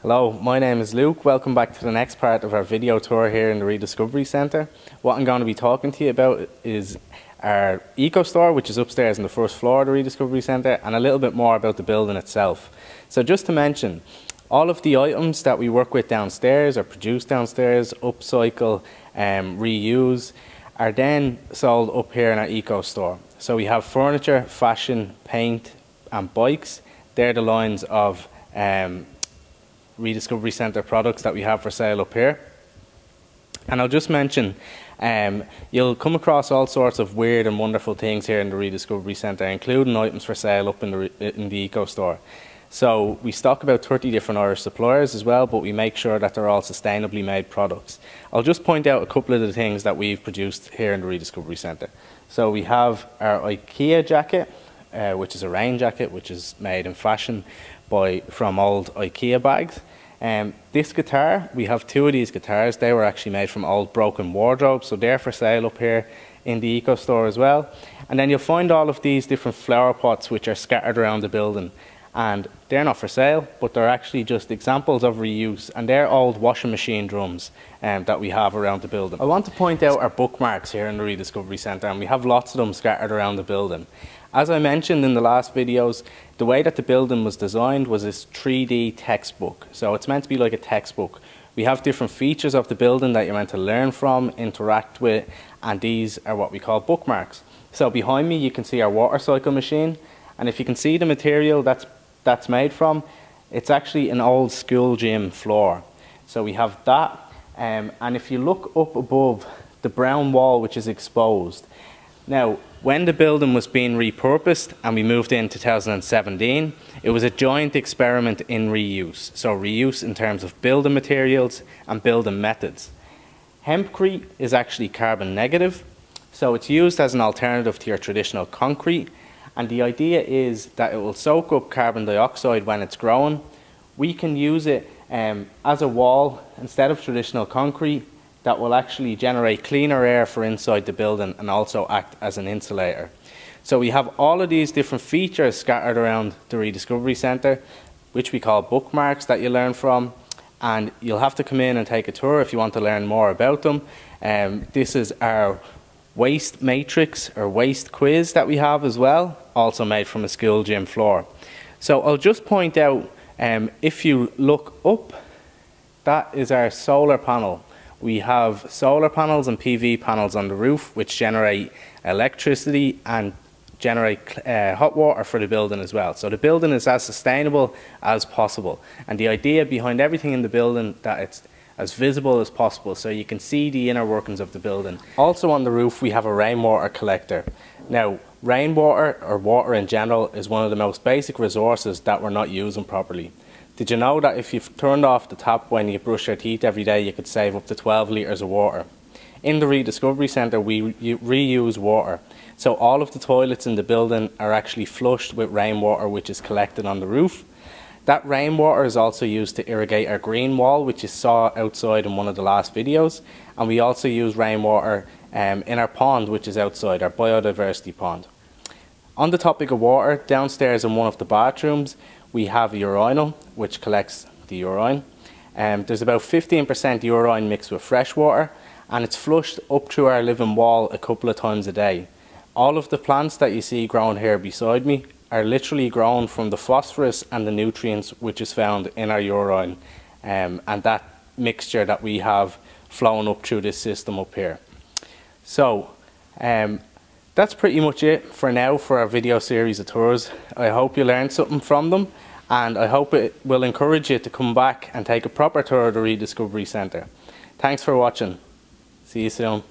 Hello, my name is Luke. Welcome back to the next part of our video tour here in the Rediscovery Centre. What I'm going to be talking to you about is our eco store, which is upstairs on the first floor of the Rediscovery Centre, and a little bit more about the building itself. So just to mention, all of the items that we work with downstairs or produce downstairs, upcycle, reuse, are then sold up here in our eco store. So we have furniture, fashion, paint and bikes. They're the lines of Rediscovery Centre products that we have for sale up here. And I'll just mention, you'll come across all sorts of weird and wonderful things here in the Rediscovery Centre, including items for sale up in the eco store. So we stock about 30 different Irish suppliers as well, but we make sure that they're all sustainably made products. I'll just point out a couple of the things that we've produced here in the Rediscovery Centre. So we have our IKEA jacket, which is a rain jacket, which is made in fashion from old IKEA bags. This guitar, we have two of these guitars. They were actually made from old broken wardrobes, so they're for sale up here in the eco store as well. And then you'll find all of these different flower pots which are scattered around the building, and they're not for sale, but they're actually just examples of reuse, and they're old washing machine drums that we have around the building. I want to point out our bookmarks here in the Rediscovery Centre, and we have lots of them scattered around the building. As I mentioned in the last videos, the way that the building was designed was this 3D textbook. So it's meant to be like a textbook. We have different features of the building that you're meant to learn from, interact with, and these are what we call bookmarks. So behind me you can see our water cycle machine, and if you can see the material that's made from, it's actually an old school gym floor. So we have that, and if you look up above the brown wall which is exposed. Now, when the building was being repurposed and we moved in 2017, it was a joint experiment in reuse. So reuse in terms of building materials and building methods. Hempcrete is actually carbon negative, so it's used as an alternative to your traditional concrete, and the idea is that it will soak up carbon dioxide when it's growing. We can use it as a wall instead of traditional concrete that will actually generate cleaner air for inside the building and also act as an insulator. So we have all of these different features scattered around the Rediscovery Centre, which we call bookmarks, that you learn from, and you'll have to come in and take a tour if you want to learn more about them. This is our waste matrix or waste quiz that we have as well, also made from a school gym floor. So I'll just point out, if you look up, that is our solar panel. We have solar panels and PV panels on the roof which generate electricity and generate hot water for the building as well. So the building is as sustainable as possible, and the idea behind everything in the building that it's as visible as possible so you can see the inner workings of the building. Also on the roof we have a rainwater collector. Now, rainwater, or water in general, is one of the most basic resources that we're not using properly. Did you know that if you've turned off the tap when you brush your teeth every day, you could save up to 12 litres of water? In the Rediscovery Centre we reuse water. So all of the toilets in the building are actually flushed with rainwater which is collected on the roof. That rainwater is also used to irrigate our green wall, which you saw outside in one of the last videos. And we also use rainwater in our pond, which is outside, our biodiversity pond. On the topic of water, downstairs in one of the bathrooms, we have a urinal which collects the urine. There's about 15% urine mixed with fresh water, and it's flushed up through our living wall a couple of times a day. All of the plants that you see growing here beside me are literally grown from the phosphorus and the nutrients which is found in our urine, and that mixture that we have flowing up through this system up here. So that's pretty much it for now for our video series of tours. I hope you learned something from them, and I hope it will encourage you to come back and take a proper tour of the Rediscovery Centre. Thanks for watching. See you soon.